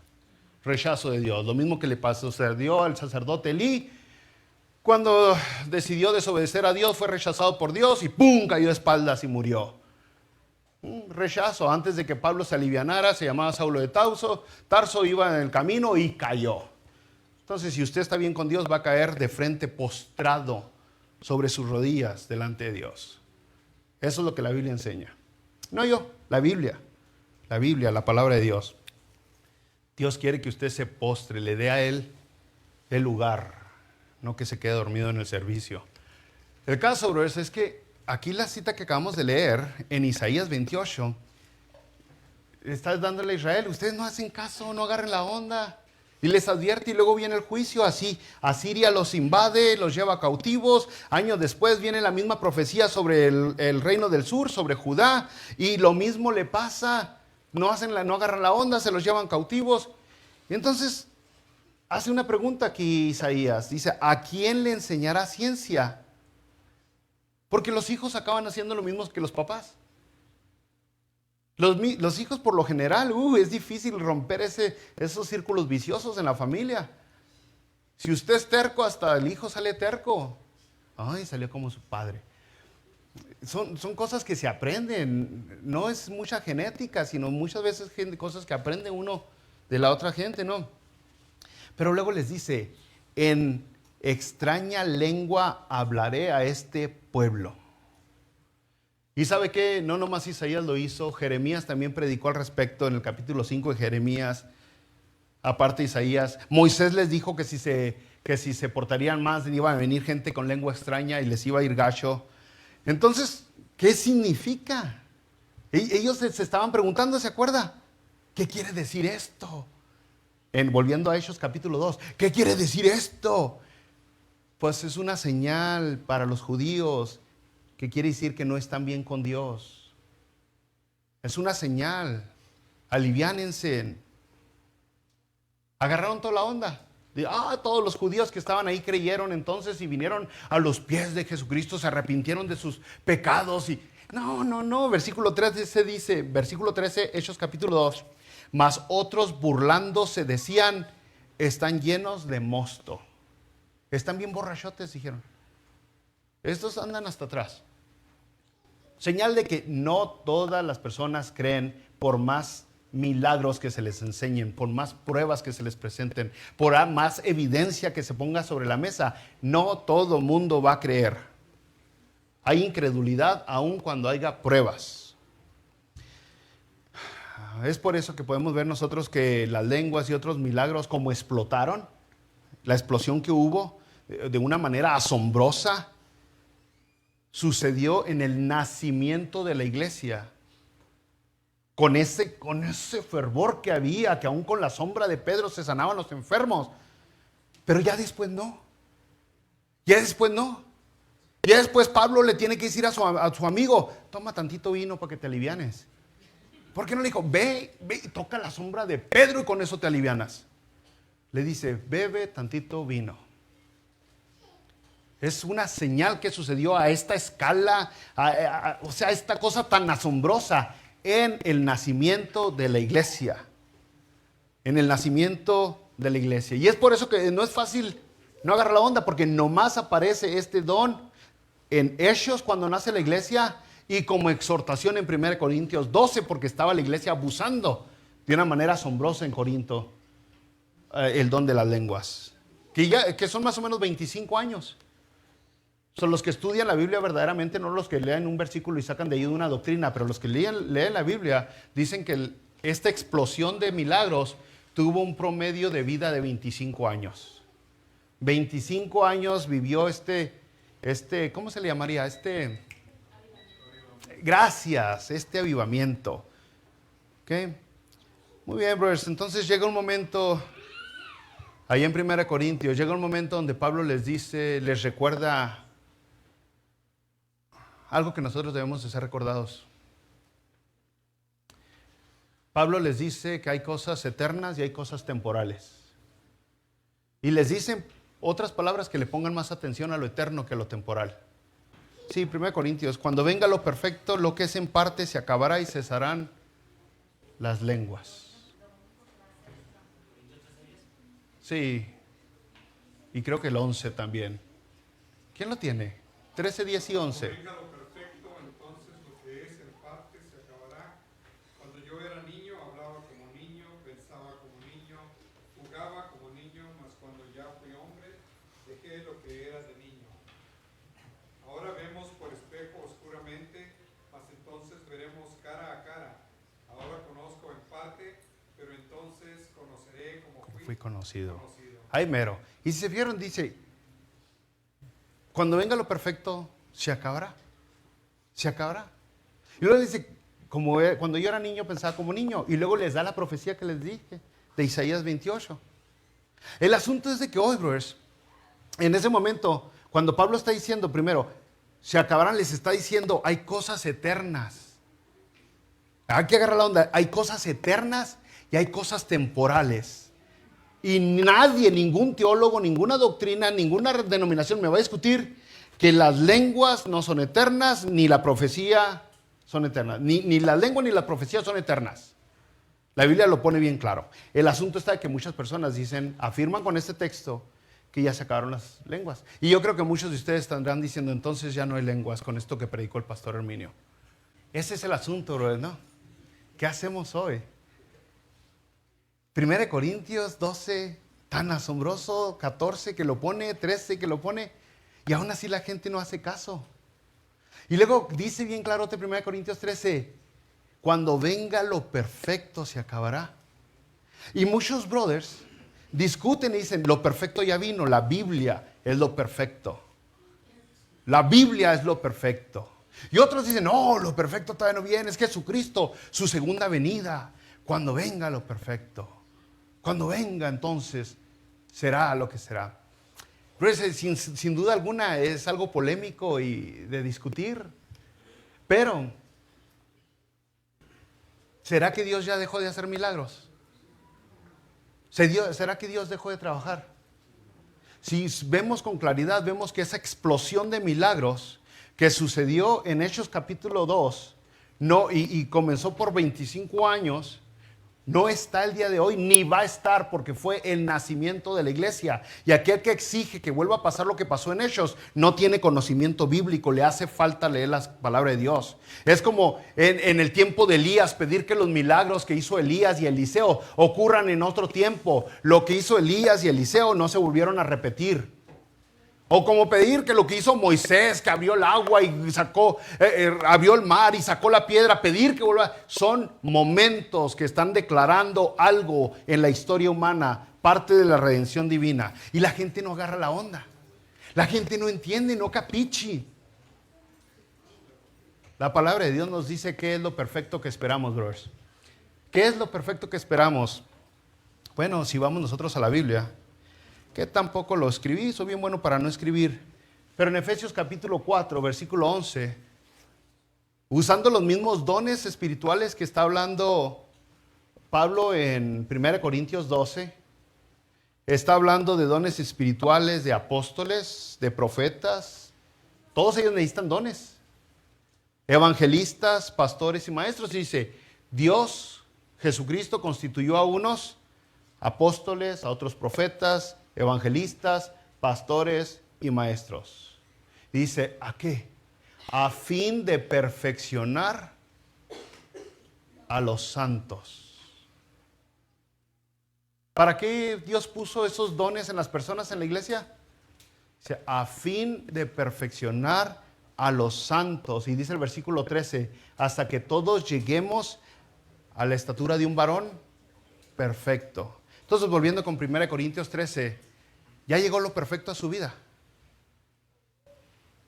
Rechazo de Dios, lo mismo que le sucedió al sacerdote Elí. Cuando decidió desobedecer a Dios, fue rechazado por Dios y ¡pum!, cayó de espaldas y murió. Un rechazo. Antes de que Pablo se alivianara, se llamaba Saulo de Tarso, iba en el camino y cayó. Entonces, si usted está bien con Dios, va a caer de frente postrado sobre sus rodillas delante de Dios. Eso es lo que la Biblia enseña. No yo, la Biblia, la palabra de Dios. Dios quiere que usted se postre, le dé a Él el lugar, no que se quede dormido en el servicio. El caso, brothers, es que aquí la cita que acabamos de leer en Isaías 28, estás dándole a Israel, ustedes no hacen caso, no agarren la onda. Y les advierte y luego viene el juicio, así Asiria los invade, los lleva cautivos. Años después viene la misma profecía sobre el reino del sur, sobre Judá. Y lo mismo le pasa, no agarran la onda, se los llevan cautivos. Y entonces hace una pregunta aquí Isaías, dice, ¿a quién le enseñará ciencia? Porque los hijos acaban haciendo lo mismo que los papás. Los hijos por lo general, es difícil romper esos círculos viciosos en la familia. Si usted es terco, hasta el hijo sale terco. Ay, salió como su padre. Son cosas que se aprenden. No es mucha genética, sino muchas veces cosas que aprende uno de la otra gente, ¿no? Pero luego les dice, en extraña lengua hablaré a este pueblo. Y ¿sabe qué? No nomás Isaías lo hizo, Jeremías también predicó al respecto en el capítulo 5 de Jeremías, aparte de Isaías. Moisés les dijo que si se portarían más, iba a venir gente con lengua extraña y les iba a ir gacho. Entonces, ¿qué significa? Ellos se estaban preguntando, ¿se acuerda? ¿Qué quiere decir esto? Volviendo a Hechos capítulo 2, ¿qué quiere decir esto? Pues es una señal para los judíos que quiere decir que no están bien con Dios. Es una señal. Aliviánense. Agarraron toda la onda. Todos los judíos que estaban ahí creyeron entonces y vinieron a los pies de Jesucristo, se arrepintieron de sus pecados. No. Versículo 13, Hechos capítulo 2. Mas otros burlándose decían, están llenos de mosto. Están bien borrachotes, dijeron. Estos andan hasta atrás. Señal de que no todas las personas creen por más milagros que se les enseñen, por más pruebas que se les presenten, por más evidencia que se ponga sobre la mesa. No todo mundo va a creer. Hay incredulidad aun cuando haya pruebas. Es por eso que podemos ver nosotros que las lenguas y otros milagros como explotaron, la explosión que hubo de una manera asombrosa, sucedió en el nacimiento de la iglesia. Con ese fervor que había, que aún con la sombra de Pedro se sanaban los enfermos. Pero ya después no. Ya después Pablo le tiene que decir a su amigo, toma tantito vino para que te alivianes. ¿Por qué no le dijo, ve y toca la sombra de Pedro y con eso te alivianas? Le dice, bebe tantito vino. Es una señal que sucedió a esta escala, o sea, esta cosa tan asombrosa en el nacimiento de la iglesia. En el nacimiento de la iglesia. Y es por eso que no es fácil no agarrar la onda, porque nomás aparece este don en Hechos cuando nace la iglesia y como exhortación en 1 Corintios 12, porque estaba la iglesia abusando de una manera asombrosa en Corinto el don de las lenguas. Que son más o menos 25 años. Son los que estudian la Biblia verdaderamente, no los que leen un versículo y sacan de ahí una doctrina, pero los que leen la Biblia dicen que esta explosión de milagros tuvo un promedio de vida de 25 años. 25 años vivió ¿cómo se le llamaría? Gracias, este avivamiento. ¿Ok? Muy bien, brothers. Entonces llega un momento, ahí en 1 Corintios, llega un momento donde Pablo les recuerda algo que nosotros debemos de ser recordados. Pablo les dice que hay cosas eternas y hay cosas temporales. Y les dice otras palabras que le pongan más atención a lo eterno que a lo temporal. Sí, 1 Corintios. Cuando venga lo perfecto, lo que es en parte se acabará y cesarán las lenguas. Sí, y creo que el 11 también. ¿Quién lo tiene? 13, 10 y 11. Cuando venga lo perfecto, entonces lo que es en parte se acabará. Cuando yo era niño, hablaba como niño, pensaba como niño, jugaba como niño, mas cuando ya fui hombre, dejé lo que era de niño. Ahora vemos por espejo oscuramente, mas entonces veremos cara a cara. Ahora conozco en parte, pero entonces conoceré como Fui conocido. Ahí mero. Y si se vieron, dice, cuando venga lo perfecto, se acabará. Se acabará. Y luego dice, cuando yo era niño pensaba como niño. Y luego les da la profecía que les dije, de Isaías 28. El asunto es de que hoy, brothers, en ese momento, cuando Pablo está diciendo primero, se acabarán, les está diciendo, hay cosas eternas. Hay que agarrar la onda. Hay cosas eternas y hay cosas temporales. Y nadie, ningún teólogo, ninguna doctrina, ninguna denominación me va a discutir que las lenguas no son eternas, ni la profecía son eternas. Ni la lengua ni la profecía son eternas. La Biblia lo pone bien claro. El asunto está de que muchas personas afirman con este texto que ya se acabaron las lenguas. Y yo creo que muchos de ustedes estarán diciendo, entonces ya no hay lenguas con esto que predicó el pastor Herminio. Ese es el asunto, brother, ¿no? ¿Qué hacemos hoy? 1 Corintios 12, tan asombroso, 14 que lo pone, 13 que lo pone, y aún así la gente no hace caso. Y luego dice bien claro 1 Corintios 13, cuando venga lo perfecto se acabará. Y muchos brothers discuten y dicen, lo perfecto ya vino, la Biblia es lo perfecto. La Biblia es lo perfecto. Y otros dicen, no, lo perfecto todavía no viene, es Jesucristo, su segunda venida, cuando venga lo perfecto. Cuando venga, entonces, será lo que será. Pero sin duda alguna es algo polémico y de discutir. Pero, ¿será que Dios ya dejó de hacer milagros? ¿Será que Dios dejó de trabajar? Si vemos con claridad, vemos que esa explosión de milagros que sucedió en Hechos capítulo 2, y comenzó por 25 años, no está el día de hoy, ni va a estar, porque fue el nacimiento de la iglesia. Y aquel que exige que vuelva a pasar lo que pasó en Hechos, no tiene conocimiento bíblico, le hace falta leer la palabra de Dios. Es como en el tiempo de Elías, pedir que los milagros que hizo Elías y Eliseo ocurran en otro tiempo. Lo que hizo Elías y Eliseo no se volvieron a repetir. O como pedir que lo que hizo Moisés, que abrió el agua y abrió el mar y sacó la piedra, pedir que vuelva. Son momentos que están declarando algo en la historia humana, parte de la redención divina. Y la gente no agarra la onda. La gente no entiende, no capichi. La palabra de Dios nos dice qué es lo perfecto que esperamos, brothers. ¿Qué es lo perfecto que esperamos? Bueno, si vamos nosotros a la Biblia, que tampoco lo escribí, soy bien bueno para no escribir. Pero en Efesios capítulo 4, versículo 11, usando los mismos dones espirituales que está hablando Pablo en 1 Corintios 12, está hablando de dones espirituales, de apóstoles, de profetas. Todos ellos necesitan dones. Evangelistas, pastores y maestros. Y dice, Dios, Jesucristo, constituyó a unos apóstoles, a otros profetas, evangelistas, pastores y maestros. Dice, ¿a qué? A fin de perfeccionar a los santos. ¿Para qué Dios puso esos dones en las personas en la iglesia? Dice, a fin de perfeccionar a los santos. Y dice el versículo 13, hasta que todos lleguemos a la estatura de un varón perfecto. Entonces, volviendo con 1 Corintios 13, ya llegó lo perfecto a su vida.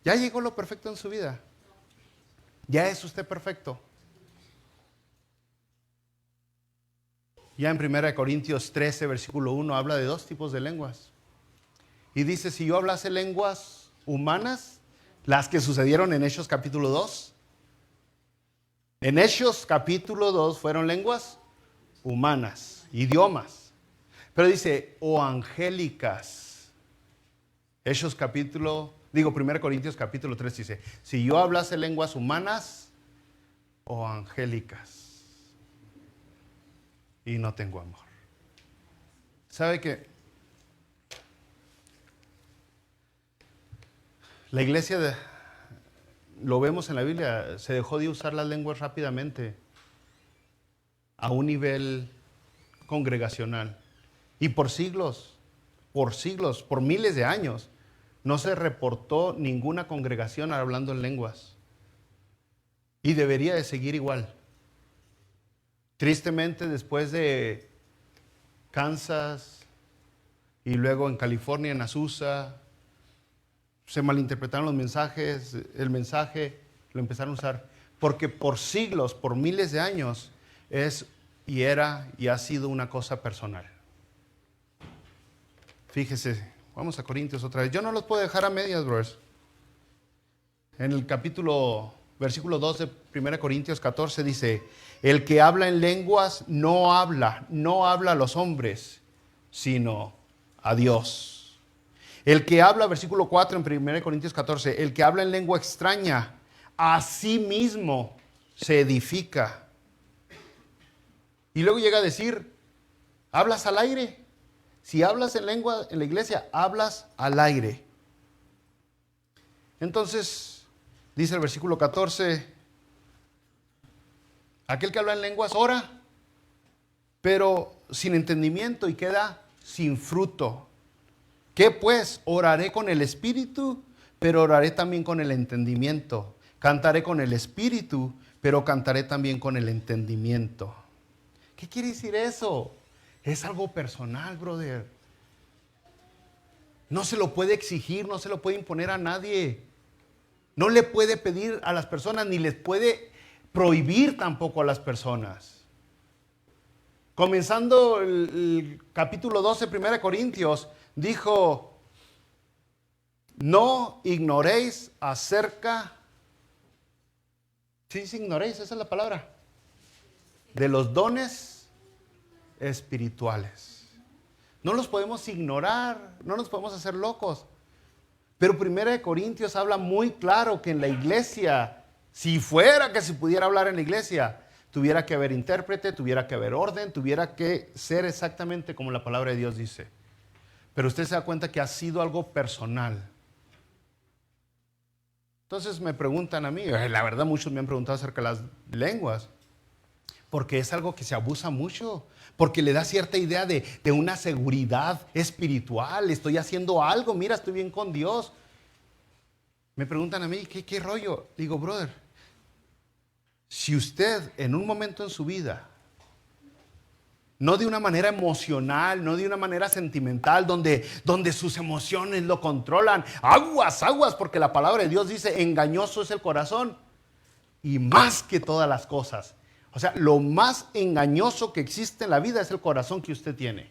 Ya llegó lo perfecto en su vida. Ya es usted perfecto. Ya en 1 Corintios 13, versículo 1, habla de dos tipos de lenguas. Y dice, si yo hablase lenguas humanas, las que sucedieron en Hechos capítulo 2. En Hechos capítulo 2 fueron lenguas humanas, idiomas. Pero dice, o angélicas. 1 Corintios capítulo 3 dice, si yo hablase lenguas humanas o angélicas y no tengo amor. ¿Sabe qué? La iglesia, lo vemos en la Biblia, se dejó de usar las lenguas rápidamente a un nivel congregacional. Y por siglos, por miles de años, no se reportó ninguna congregación hablando en lenguas. Y debería de seguir igual. Tristemente, después de Kansas y luego en California, en Azusa, se malinterpretaron los mensajes, el mensaje lo empezaron a usar. Porque por siglos, por miles de años, es y era y ha sido una cosa personal. Fíjese, vamos a Corintios otra vez. Yo no los puedo dejar a medias, brothers. En el versículo 2 de 1 Corintios 14 dice, el que habla en lenguas no habla a los hombres, sino a Dios. El que habla, versículo 4 en 1 Corintios 14, el que habla en lengua extraña, a sí mismo se edifica. Y luego llega a decir, hablas al aire. Si hablas en lengua en la iglesia, hablas al aire. Entonces, dice el versículo 14, aquel que habla en lenguas ora, pero sin entendimiento y queda sin fruto. ¿Qué pues? Oraré con el espíritu, pero oraré también con el entendimiento. Cantaré con el espíritu, pero cantaré también con el entendimiento. ¿Qué quiere decir eso? Es algo personal, brother. No se lo puede exigir, no se lo puede imponer a nadie. No le puede pedir a las personas, ni les puede prohibir tampoco a las personas. Comenzando el capítulo 12, 1 Corintios, dijo, no ignoréis acerca, sí, ignoréis, esa es la palabra, de los dones espirituales. No los podemos ignorar, no nos podemos hacer locos. Pero 1 Corintios habla muy claro que en la iglesia, si fuera que se pudiera hablar en la iglesia, tuviera que haber intérprete, tuviera que haber orden, tuviera que ser exactamente como la palabra de Dios dice. Pero usted se da cuenta que ha sido algo personal. Entonces me preguntan a mí, la verdad muchos me han preguntado acerca de las lenguas, porque es algo que se abusa mucho, porque le da cierta idea de una seguridad espiritual. Estoy haciendo algo, mira, estoy bien con Dios. Me preguntan a mí, ¿qué rollo? Digo, brother, si usted en un momento en su vida, no de una manera emocional, no de una manera sentimental, donde sus emociones lo controlan, aguas, porque la palabra de Dios dice, engañoso es el corazón y más que todas las cosas. O sea, lo más engañoso que existe en la vida es el corazón que usted tiene.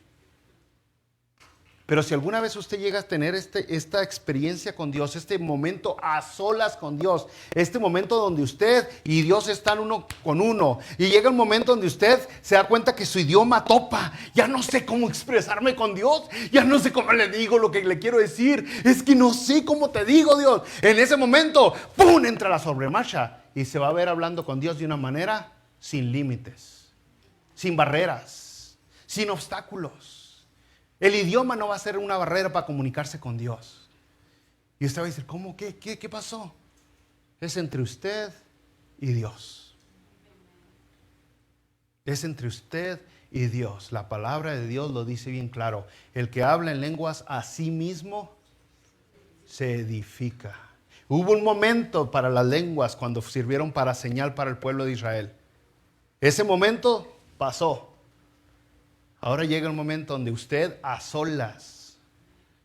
Pero si alguna vez usted llega a tener esta experiencia con Dios, este momento a solas con Dios, este momento donde usted y Dios están uno con uno, y llega un momento donde usted se da cuenta que su idioma topa, ya no sé cómo expresarme con Dios, ya no sé cómo le digo lo que le quiero decir, es que no sé cómo te digo, Dios. En ese momento, ¡pum!, entra la sobremarcha y se va a ver hablando con Dios de una manera sin límites, sin barreras, sin obstáculos. El idioma no va a ser una barrera para comunicarse con Dios. Y usted va a decir, ¿cómo? ¿Qué pasó? Es entre usted y Dios. Es entre usted y Dios. La palabra de Dios lo dice bien claro. El que habla en lenguas a sí mismo se edifica. Hubo un momento para las lenguas cuando sirvieron para señal para el pueblo de Israel. Ese momento pasó. Ahora llega el momento donde usted a solas,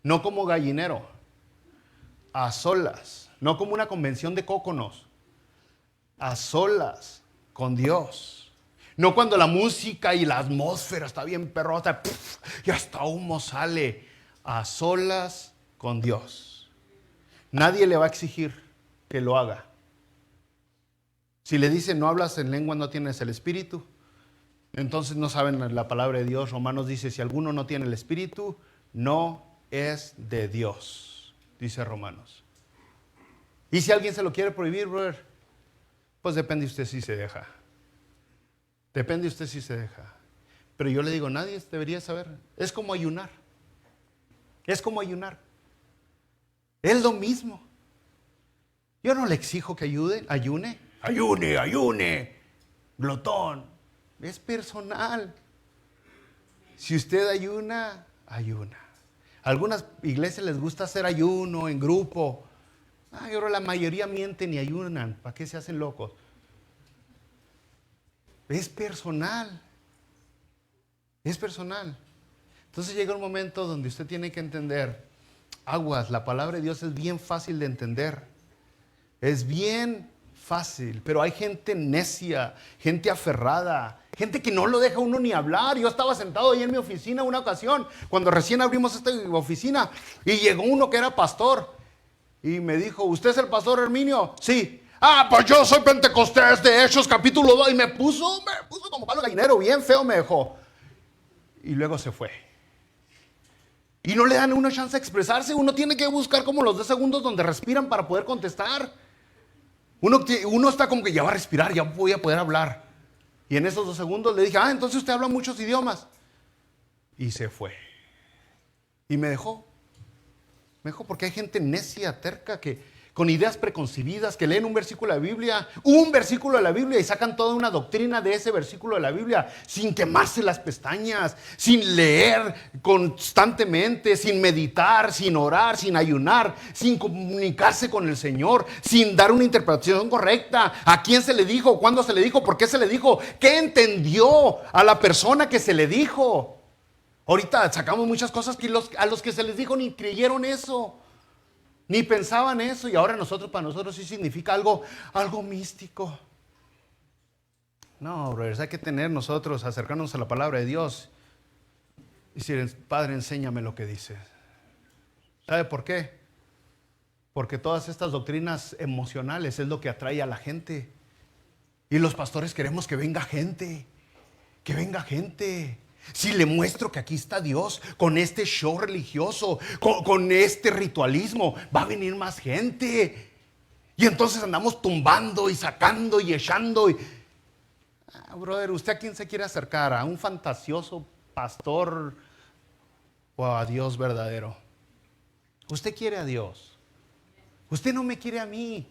no como gallinero, a solas, no como una convención de cóconos, a solas con Dios. No cuando la música y la atmósfera está bien perrota, y hasta humo sale, a solas con Dios. Nadie le va a exigir que lo haga. Si le dicen no hablas en lengua, no tienes el espíritu, entonces no saben la palabra de Dios. Romanos dice, si alguno no tiene el espíritu, no es de Dios. dice Romanos. Y si alguien se lo quiere prohibir, brother, pues depende de usted si se deja. Depende de usted si se deja. Pero yo le digo, nadie debería saber. Es como ayunar. Es como ayunar. Es lo mismo. Yo no le exijo que ayune. Ayune, glotón. Es personal. Si usted ayuna, ayuna. A algunas iglesias les gusta hacer ayuno en grupo. Ay, ahora la mayoría mienten y ayunan. ¿Para qué se hacen locos? Es personal. Es personal. Entonces llega un momento donde usted tiene que entender, aguas, la palabra de Dios es bien fácil de entender. Es bien fácil, pero hay gente necia, gente aferrada, gente que no lo deja uno ni hablar. Yo estaba sentado ahí en mi oficina una ocasión, cuando recién abrimos esta oficina, y llegó uno que era pastor, y me dijo, ¿usted es el pastor Herminio? Sí. Ah, pues yo soy Pentecostés de Hechos capítulo 2, y me puso como palo gallinero, bien feo me dejó. Y luego se fue. Y no le dan una chance de expresarse. Uno tiene que buscar como los 2 segundos donde respiran para poder contestar. Uno está como que ya va a respirar, ya voy a poder hablar. Y en esos 2 segundos le dije, entonces usted habla muchos idiomas. Y se fue. Y me dejó. Me dejó porque hay gente necia, terca, que con ideas preconcebidas, que leen un versículo de la Biblia, y sacan toda una doctrina de ese versículo de la Biblia, sin quemarse las pestañas, sin leer constantemente, sin meditar, sin orar, sin ayunar, sin comunicarse con el Señor, sin dar una interpretación correcta. ¿A quién se le dijo? ¿Cuándo se le dijo? ¿Por qué se le dijo? ¿Qué entendió a la persona que se le dijo? Ahorita sacamos muchas cosas que a los que se les dijo ni creyeron eso. Ni pensaban eso, y ahora para nosotros sí significa algo místico. No, brothers, hay que tener nosotros, acercarnos a la palabra de Dios y decir, Padre, enséñame lo que dices. ¿Sabe por qué? Porque todas estas doctrinas emocionales es lo que atrae a la gente. Y los pastores queremos que venga gente, que venga gente. Si le muestro que aquí está Dios, con este show religioso, con este ritualismo, va a venir más gente. Y entonces andamos tumbando y sacando y echando. Brother, ¿usted a quién se quiere acercar? ¿A un fantasioso pastor o a Dios verdadero? Usted quiere a Dios. Usted no me quiere a mí.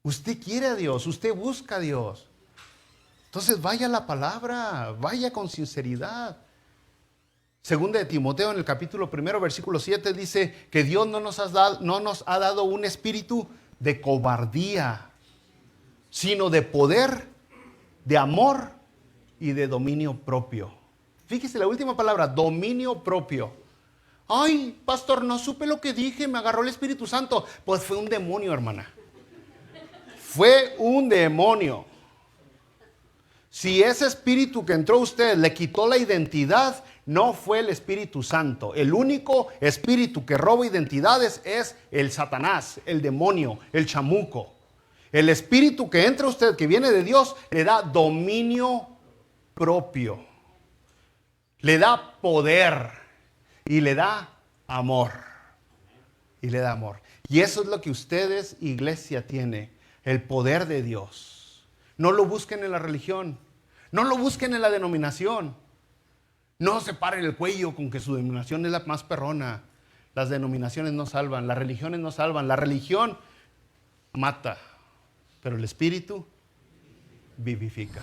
Usted quiere a Dios, usted busca a Dios. Entonces vaya a la palabra, vaya con sinceridad. Segunda de Timoteo en el capítulo 1, versículo 7 dice que Dios no nos ha dado un espíritu de cobardía, sino de poder, de amor y de dominio propio. Fíjese la última palabra, dominio propio. Ay, pastor, no supe lo que dije, me agarró el Espíritu Santo. Pues fue un demonio, hermana. Fue un demonio. Si ese espíritu que entró a usted le quitó la identidad, no fue el Espíritu Santo. El único espíritu que roba identidades es el Satanás, el demonio, el chamuco. El espíritu que entra a usted, que viene de Dios, le da dominio propio. Le da poder y le da amor. Y le da amor. Y eso es lo que ustedes, iglesia, tiene, el poder de Dios. No lo busquen en la religión. No lo busquen en la denominación. No se paren el cuello con que su denominación es la más perrona. Las denominaciones no salvan, las religiones no salvan. La religión mata, pero el Espíritu vivifica.